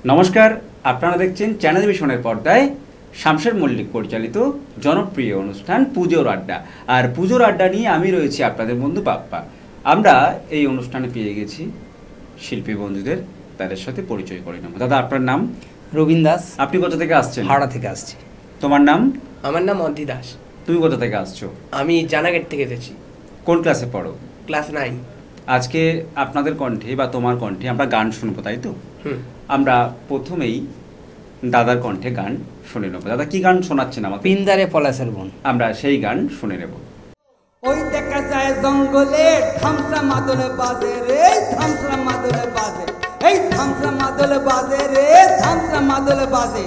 নমস্কার, আপনারা দেখছেন চ্যানেল ভিশনের পর্দায় শামশের মল্লিক পরিচালিত জনপ্রিয় অনুষ্ঠান পুজোর আড্ডা। আর পুজোর আড্ডা নিয়ে আমি রয়েছি আপনাদের বন্ধু পাপ্পা। আমরা এই অনুষ্ঠানে পেয়ে গেছি শিল্পী বন্ধুদের, তাদের সাথে পরিচয় করে নেব। দাদা, আপনার নাম? রবীন দাস। আপনি কোথা থেকে আসছেন? হাওড়া থেকে আসছি। তোমার নাম? আমার নাম অন্তি দাস। তুমি কোথা থেকে আসছো? আমি জানাগেট থেকে এসেছি। কোন ক্লাসে পড়ো? ক্লাস 9। আজকে আপনাদের কণ্ঠে বা তোমার কণ্ঠে আমরা গান শুনবো, তাই তো? আমরা প্রথমেই দাদার কণ্ঠে গান শুনে নেব। দাদা, কি গান শোনাচ্ছেন আমাকে? পিন্দারে পলাশের বোন। আমরা সেই গান শুনে নেব। ওই দেখা যায় জঙ্গলে থামসা মাদলে বাজে রে, থামসা মাদলে বাজে, এই থামসা মাদলে বাজে রে, থামসা মাদলে বাজে।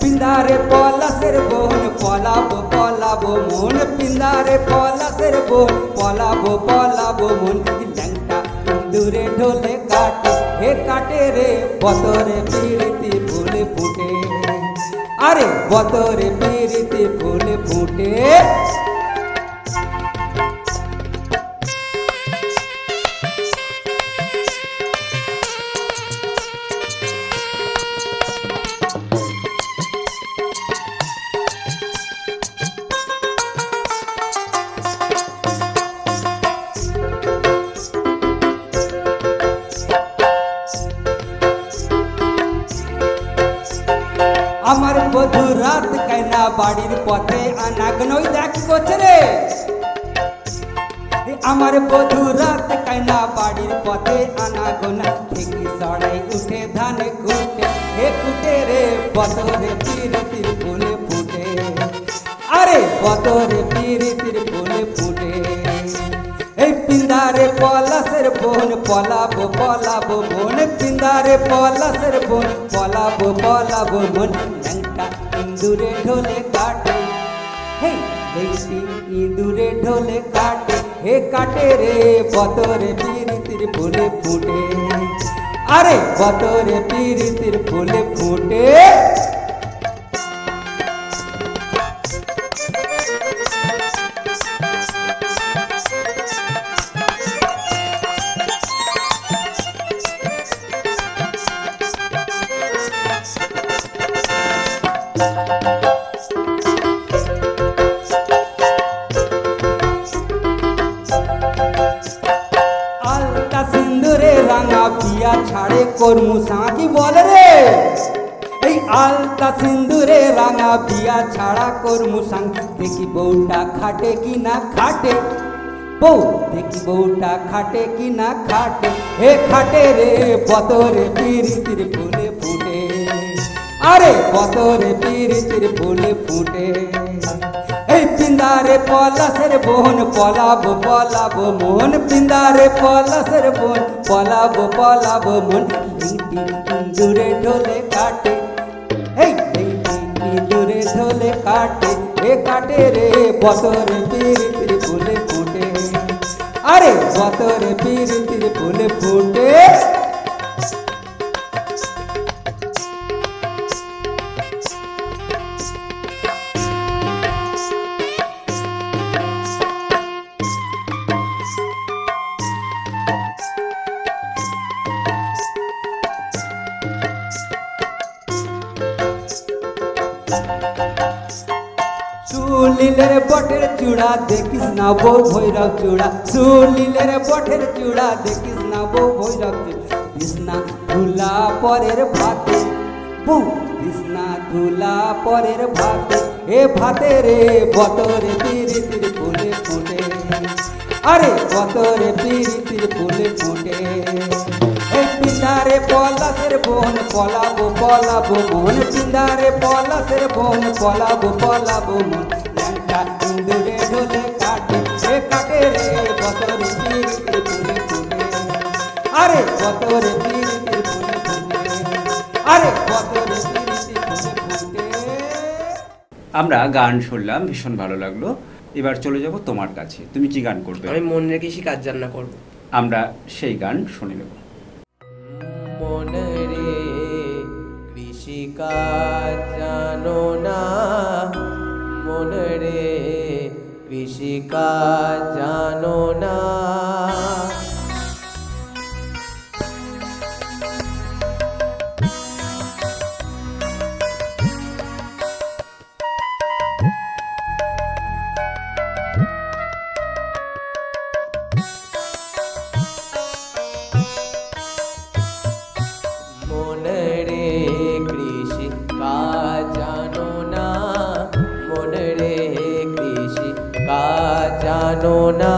পিন্দারে পলাশের বোন পলাবো পলাবো মন, পিন্দারে পলাশের বোন পলাবো পলাবো মন। ল্যাংটা দূরে ঢোলে কাটে, হে কাটে রে বতরে পিরিতি ফুল ফুটে, আরে বতরে পিরিতি ফুল ফুটে। আমার বধু রাত কাইনা বাড়ির পথে আনাগনই দেখ করছে রে, আমার বধু রাত কাইনা বাড়ির পথে আনাগোনা থেকে সড়াই উঠে ধান কুটে, হে কুটে রে বতরে পিরিতির ফুল ফুটে, আরে বতরে পিরিতির ফুল ফুটে। এই পিন্দারে পলাশের বোন পলাবো পলাবো বোন, পিন্দারে পলাশের বোন পলাবো পলাবো বোন। ল্যাংটা ইঁদুরে ঢোলে কাটে, হে দেখি ইঁদুরে ঢোলে কাটে, হে কাটে রে বতরে পিরিতির ফুল ফুটে, আরে বতরে পিরিতির ফুল ফুটে। আলতা সিন্দুরে রাঙা বিয়া ছাড়ে কর্মু সাঁকি বলে রে, এই আলতা সিন্দুরে রাঙা বিয়া ছাড়া কর্মু সাং। দেখি বউটা খাটে কি না খাটে, বউ দেখি বউটা খাটে কি না খাটে, হে খাটে রে বতরে পিরিতির ফুল ফুটে, আরে বতরে পিরিতির ফুল ফুটে। এই পিন্দারে পলাশের বোন পলাবো পলাবো মন, পিন্দারে পলাশের বোন পলাবো পলাবো মন। লিংটি ইঁদুরে ঢোলে কাটে, এই লিংটি ইঁদুরে ঢোলে কাটে, হে কাটে রে বতরে পিরিতির ফুল ফুটে, আরে বতরে পিরিতির ফুল ফুটে। সুলিলের বটের চূড়া দেখিস না বউ ভৈরব চূড়া, সুলিলের বটের চূড়া দেখিস না বউ ভৈরব চূড়া। কৃষ্ণা ধুলা পরের ভাতে, বউ কৃষ্ণা ধুলা পরের ভাতে, এ ভাতে রে বতরে পিরিতির ফুল ফুটে, আরে বতরে পিরিতির ফুল ফুটে। এই পিন্দারে পলাশের বোন পলাবো পলাবো মন, পিন্দারে পলাশের বোন পলাবো পলাবো মন। ল্যাংটা ইঁদুরে ঢোলে কাটে, হে কাটে রে বতরে পিরিতির ফুল ফুটে, আরে বতরে পিরিতির ফুল ফুটে, আরে বতরে পিরিতির ফুল ফুটে। আমরা গান শুনলাম, ভীষণ ভালো লাগলো। এবার চলে যাব তোমার কাছে, তুমি কি গান করবে? আমি মন রেখে কাজ জান্না করব। আমরা সেই গান শুনে নেব। মনে রে কৃষিকাজ জানো না, মনে রে কৃষিকাজ জানো না। মনে রে কৃষি কাজ জানো না, মনে রে কৃষি কাজ জানো না।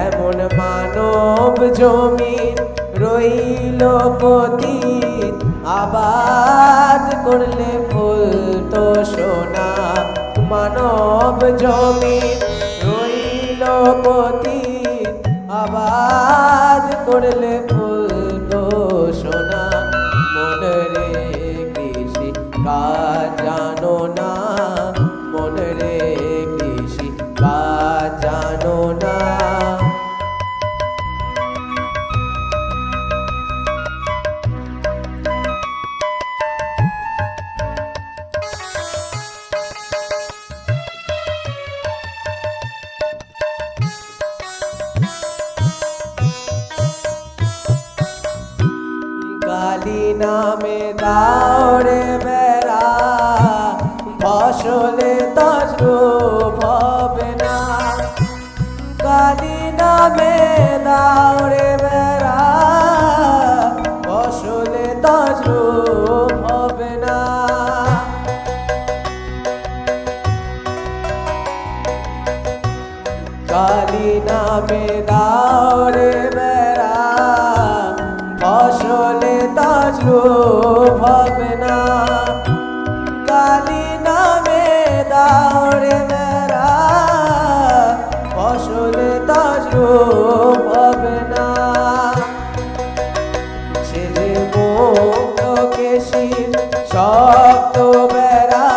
এমন মানব জমিন রইল পতিত, আবাদ করলে ফুল তো সোনা। মানব জমিন রইল পতিত, আবাদ করলে ফুল তো সোনা। মনে রে কৃষি কাজ জানো না, মনে রে কৃষি কাজ জানো না। কালী নামে দাওরে বেড়া, ফসলে তসরূপ হবে না। কালী নামে দাওরে বেড়া, ফসলে তসরূপ হবে না। কালী নামে দাওরে বেড়া, ফসলে তসরূপ হবে না। কালী নামে দাওরে বেড়া, ফসলে তসরূপ হবে না। সে যে মুক্ত কেশির শক্ত বেড়া,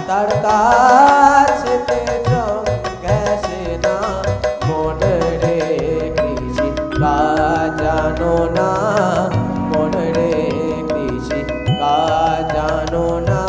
তার কাছেতে জং গেছে না। মনে রে কৃষি কাজ জানো না, মনে রে কৃষি কাজ জানো না।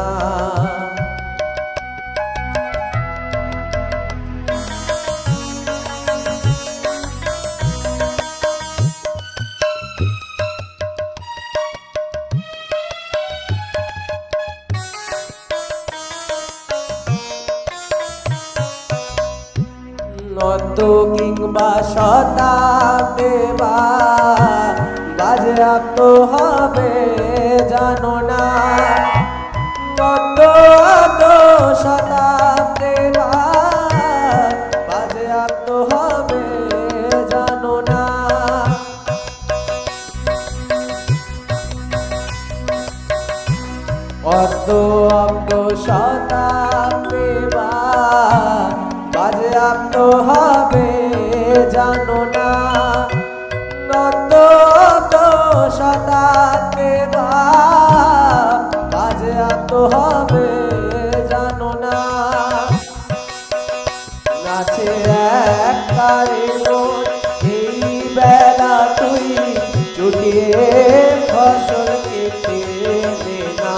নত কিংবা শতাব্দে বা বাজেয়াপ্ত হবে জানো না। নত শতাব্দে বা বাজেয়াপ্ত হবে জানো না। অর্ধ অব্দ শতাব্দে বা বাজেয়াপ্ত হবে জানো না। অর্ধ শতাব্দে বা বাজেয়াপ্ত হবে জানো না। নাচে এক কারিগর এই বেলা তুই চুটিয়ে ফসল কেটে নে না।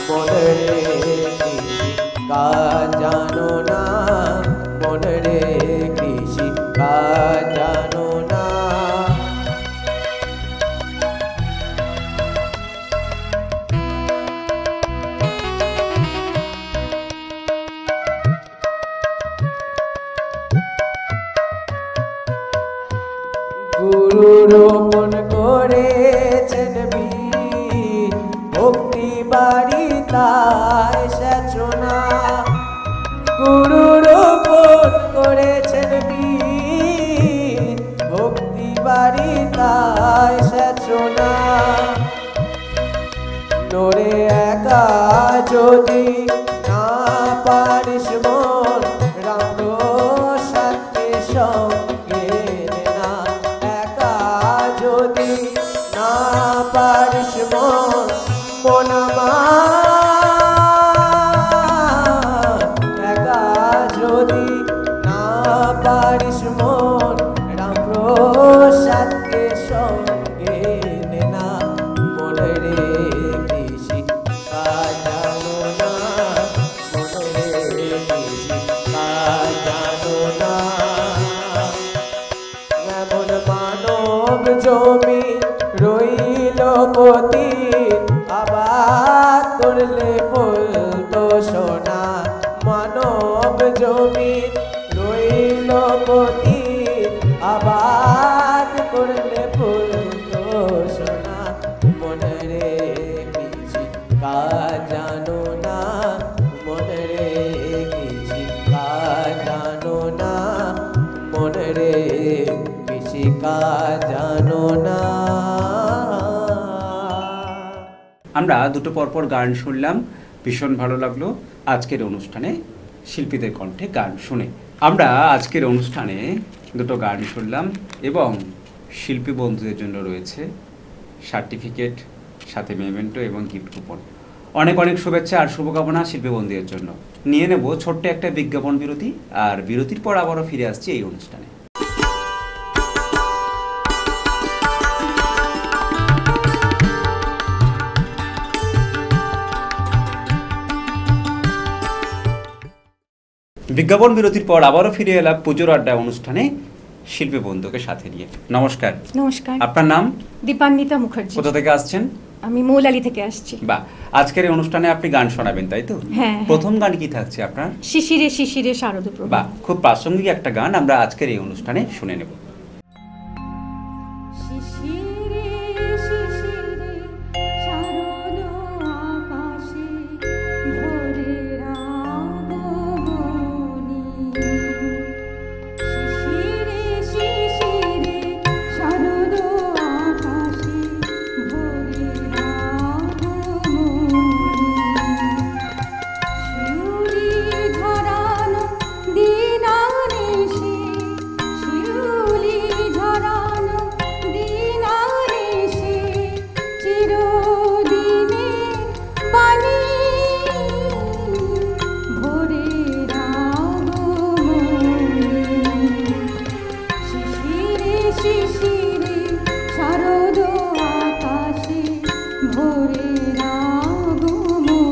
মনে রে কৃষি কাজ জানো না, মনে রে কৃষি কাজ জানো না। গুরু রোপণ করেছেন বীজ, ভক্তি বাড়ি তাই সেচনা। গুরু রোপণ করেছেন বীজ, ভক্তি বাড়ি তাই সেচনা। নড়ে একা যদি না পারিস মন, রাম সাথে সঙ্গে না। একা যদি না পারিস মন, মন আমার জমিন রইল পতিত, আবাদ করলে ফুল তো সোনা। মনে রে কিছু কাজ জানো না, মনে রে কিছু কাজ জানো না, মনে রে কিছু কাজ জানো না। আমরা দুটো পরপর গান শুনলাম, ভীষণ ভালো লাগলো আজকের অনুষ্ঠানে শিল্পীদের কণ্ঠে গান শুনে। আমরা আজকের অনুষ্ঠানে দুটো গান শুনলাম এবং শিল্পী বন্ধুদের জন্য রয়েছে সার্টিফিকেট, সাথে মেমেন্টো এবং গিফট কুপন। অনেক অনেক শুভেচ্ছা আর শুভকামনা শিল্পী বন্ধুদের জন্য। নিয়ে নেব ছোট্ট একটা বিজ্ঞাপন বিরতি, আর বিরতির পর আবারও ফিরে আসছি এই অনুষ্ঠানে। বিজ্ঞাপন বিরতির পর আবারও ফিরে এলাম পুজোর আড্ডা অনুষ্ঠানে শিল্পী বন্ধুকে সাথে নিয়ে। নমস্কার। নমস্কার। আপনার নাম? দীপান্বিতা মুখার্জি। কোথা থেকে আসছেন? আমি মৌলালি থেকে আসছি। বাহ, আজকের এই অনুষ্ঠানে আপনি গান শোনাবেন তাই তো? হ্যাঁ। প্রথম গান কি থাকছে আপনার? শিশিরে শিশিরে শারদপ্রভা। বাহ, খুব প্রাসঙ্গিক একটা গান আমরা আজকের এই অনুষ্ঠানে শুনে নেব। শিশিরে শিশিরে শারদ আকাশে ভোরের আগমনী। শিশিরে শিশিরে শারদ আকাশে ভোরের আগমনী। শিউলি ঝরানো দিনানিশি, শিউলি ঝরানো দিনানিশি, চিরদিনের বাণী ভোরের আগমনী। শিশিরে শিশিরে শারদ আকাশে ভোরের আগমনী।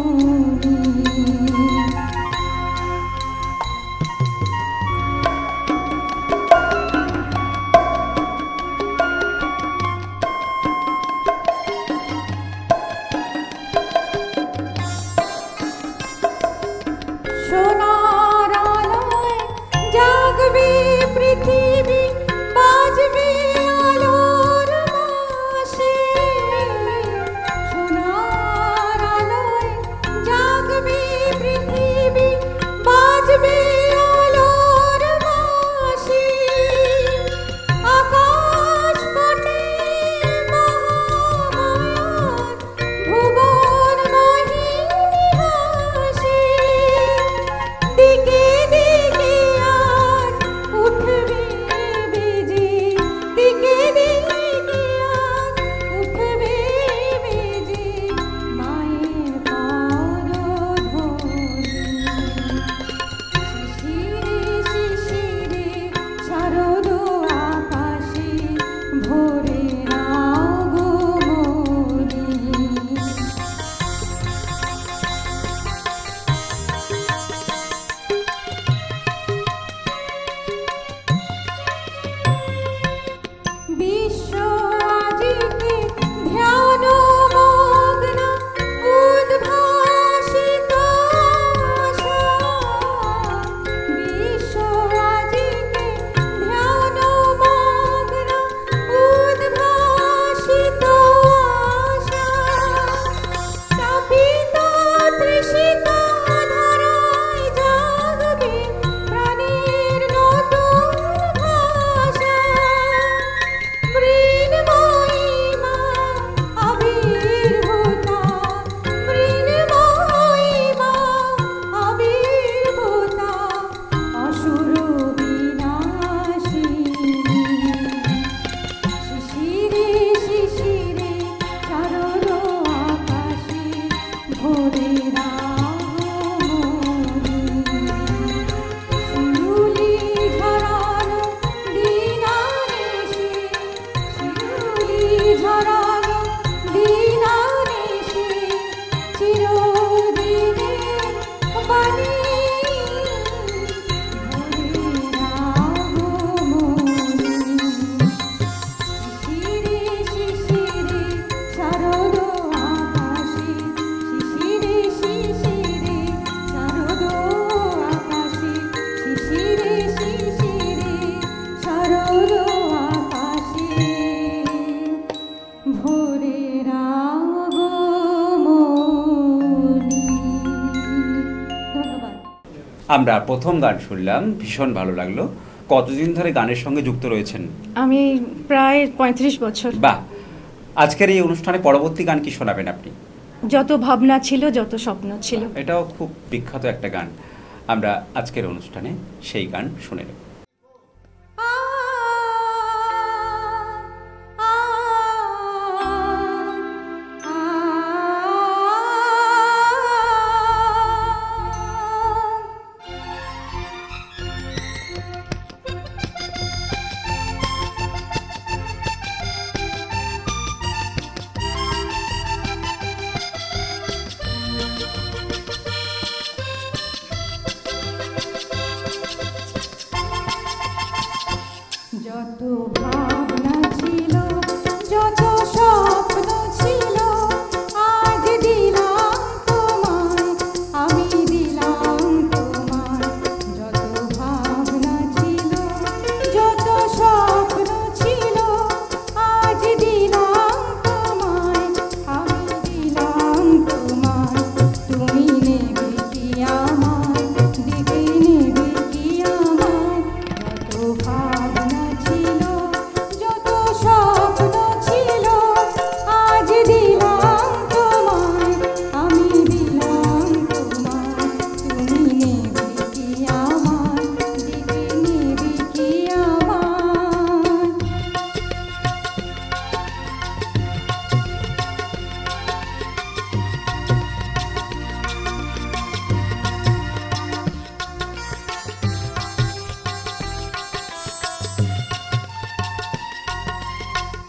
সোনার আলোয় জাগবে পৃথিবী, বাজবে আলোর বাঁশি। সোনার আলোয় জাগবে পৃথিবী, বাজবে আলোর বাঁশি। আকাশ পটে মহামায়ার ভুবন মোহিনী হাসি। আমরা প্রথম গান শুনলাম, ভীষণ ভালো লাগলো। কতদিন ধরে গানের সঙ্গে যুক্ত রয়েছেন? আমি প্রায় 35 বছর। বাহ, আজকের এই অনুষ্ঠানে পরবর্তী গান কি শোনাবেন আপনি? যত ভাবনা ছিল, যত স্বপ্ন ছিল। এটাও খুব বিখ্যাত একটা গান। আমরা আজকের অনুষ্ঠানে সেই গান শুনে নেব। যত ভাবনা ছিল, যত স্বপ্ন ছিল, আজ দিলাম তোমায়, আমি দিলাম তোমায়। যত ভাবনা ছিল, যত স্বপ্ন ছিল, আজ দিলাম তোমায়, আমি দিলাম তোমায়। তুমি নেবে কি আমায়, দেখে নেবে কি আমায়। যত ভাবনা ছিল, যত স্বপ্ন ছিল, আজ দিলাম তোমায়, আমি দিলাম তোমায়। তুমি নেবে কি আমায়, দেখে নেবে কি আমায়।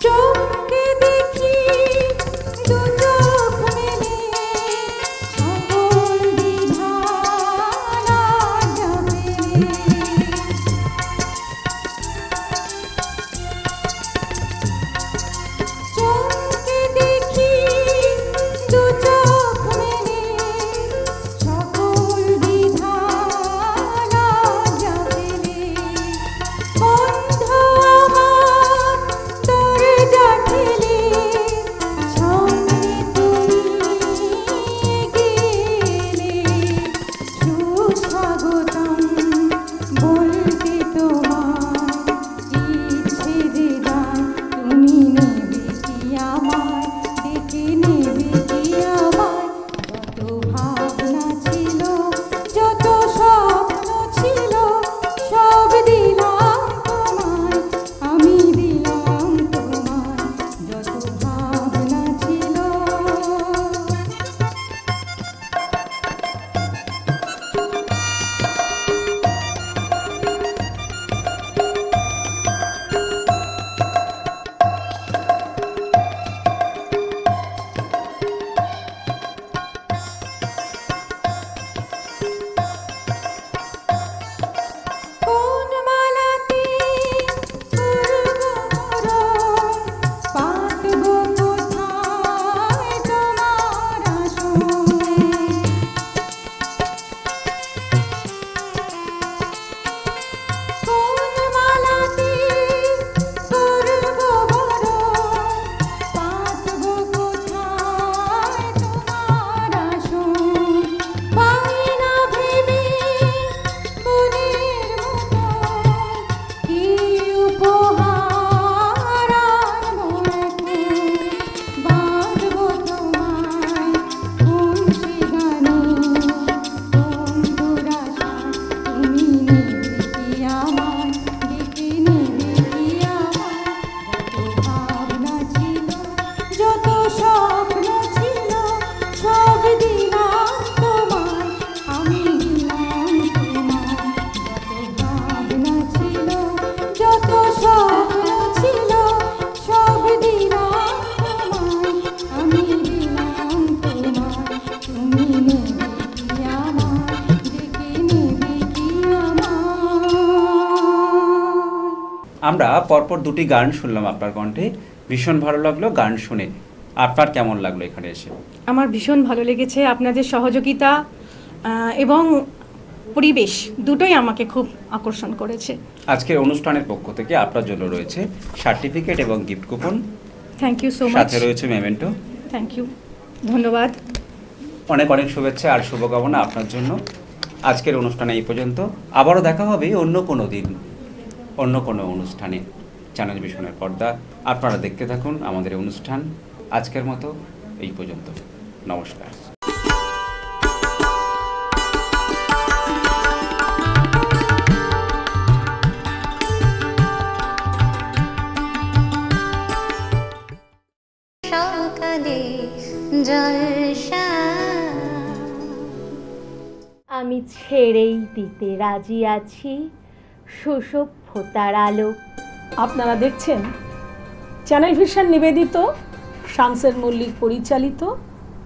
চোখকে দেখি, দু চোখ মেলে, সকল বিধান আজ মেলে। চোখকে দেখি, দু চোখ মেলে, সকল বিধান আজ মেলে। বন্ধ আমার দরজা ঠেলে, সামনে তুমি গেলে। সুস্বাগতম বলতে তোমায়, ইচ্ছে যে যায়, তুমি নেবে কি আমায়, দেখে নেবে কি আমায়। যত ভাবনা ছিল, যত স্বপ্ন ছিল, সব দিলাম তোমায়, আমি দিলাম তোমায়। যত ভাবনা ছিল। কোন মালাতে করব মরণ, পাতব কোথায় তোমার আসন। কোন মালাতে করব মরণ, পাতব কোথায় তোমার আসন। পাই না ভেবে মনের মতো, কি উপহার আনবো এখন। বাঁধব তোমায় কোন সে গানে, কোন দুরাশায়, তুমি নেবে কি আমায়, দেখে নেবে কি আমায়। যত ভাবনা ছিল, যত স্বপ্ন ছিল, সব দিলাম তোমায়, আমি দিলাম তোমায়। যত ভাবনা ছিল, যত স্বপ্ন ছিল, সব দিলাম তোমায়, আমি দিলাম তোমায়। তুমি নেবে কি আমায়, দেখে নেবে কি আমায়। আমরা পরপর দুটি গান শুনলাম আপনার কণ্ঠে, ভীষণ ভালো লাগলো গান শুনে। আপনার কেমন লাগলো এখানে এসে? আমার ভীষণ ভালো লেগেছে, আপনাদের সহযোগিতা এবং পরিবেশ দুটোই আমাকে খুব আকর্ষণ করেছে। আজকের অনুষ্ঠানের পক্ষ থেকে আপনার জন্য রয়েছে সার্টিফিকেট এবং gift coupon, thank you so much. সাথে রয়েছে মেমেন্টো। থ্যাংক ইউ, ধন্যবাদ। অনেক অনেক শুভেচ্ছা আর শুভকামনা আপনার জন্য। আজকের অনুষ্ঠানে এই পর্যন্ত। আবারও দেখা হবে অন্য কোনো দিন, অন্য কোনো অনুষ্ঠানে। চ্যানেল ভিশনের পর্দা আপনারা দেখতে থাকুন আমাদের অনুষ্ঠান। আজকের মতো এই পর্যন্ত, নমস্কার। সকালে জলসা আমি ছেড়েই দিতে রাজি আছি সুসভ্যতার আলো। আপনারা দেখছেন চ্যানেল ভিশন নিবেদিত শামসের মল্লিক পরিচালিত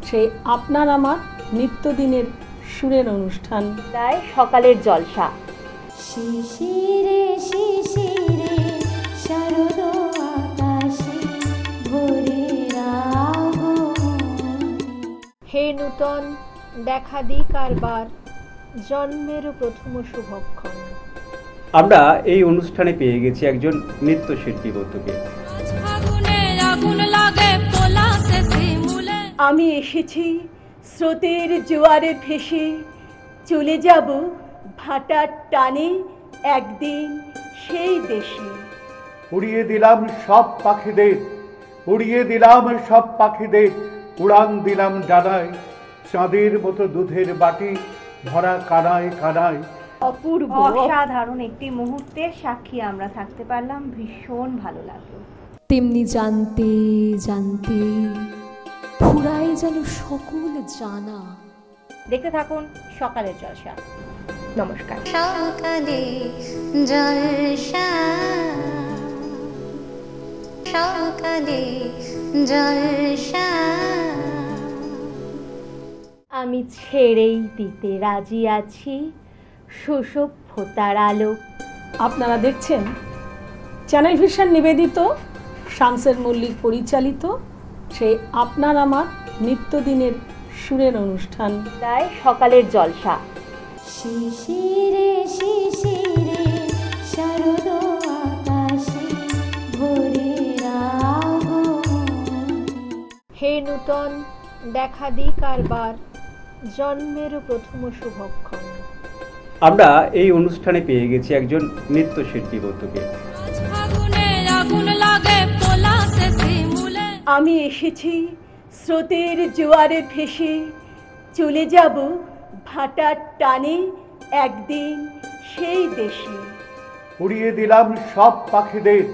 সেই আপনার আমার নিত্যদিনের সুরের অনুষ্ঠান তাই সকালের জলসা। শিশিরে শিশিরে শারদ আকাশে ভোরের আগমনে। হে নূতন দেখা দিক কারবার জন্মেরও প্রথম শুভক্ষণ। আমরা এই অনুষ্ঠানে পেয়ে গেছি একজন নৃত্যশিল্পী বন্ধুকে। আমি এসেছি স্রোতের জোয়ারে ভেসে, চলে যাব ভাটার টানে একদিন সেই দেশে। উড়িয়ে দিলাম সব পাখিদের, উড়িয়ে দিলাম সব পাখিদের, উড়ান দিলাম ডানায়, চাঁদের মতো দুধের বাটি ভরা কানায় কানায়। অপূর্ব অসাধারণ একটি মুহূর্তের সাক্ষী আমরা থাকতে পারলাম, ভীষণ ভালো লাগলো। তেমনি জানতে জানতে ফুরায় যেন সকল জানা। দেখতে থাকুন সকালের জলসা। নমস্কার। সকালে জলসা, সকালে জলসা। আমি ছেড়েই দিতে রাজি আছি সুসভ্যতার আলো। আপনারা দেখছেন চ্যানেল ভিশন নিবেদিত শামসের মল্লিক পরিচালিত সেই আপনার আমার নিত্যদিনের সুরের অনুষ্ঠান তাই সকালের জলসা। শিশিরে শিশিরে শারদ আকাশে ভোরের আগমনে। হে নূতন দেখা দিক কারবার জন্মেরও প্রথম শুভক্ষণ। আমরা এই অনুষ্ঠানে পেয়ে গেছি একজন নৃত্যশিল্পী বন্ধুকে। আমি এসেছি স্রোতের জোয়ারে ভেসে, চলে যাব ভাটার টানে একদিন সেই দেশে। উড়িয়ে দিলাম সব পাখিদের,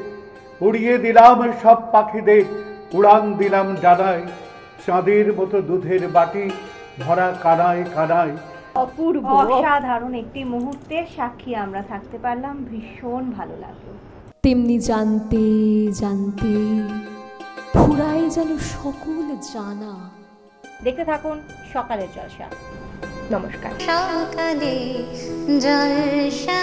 উড়িয়ে দিলাম সব পাখিদের, উড়ান দিলাম ডানায়, চাঁদের মতো দুধের বাটি ভরা কানায় কানায়। অপূর্ব অসাধারণ একটি মুহূর্তের সাক্ষী আমরা থাকতে পারলাম, ভীষণ ভালো লাগলো। তেমনি জানতে জানতে ফুরায় যেন সকল জানা। দেখতে থাকুন সকালের জলসা। নমস্কার। সকালে জলসা।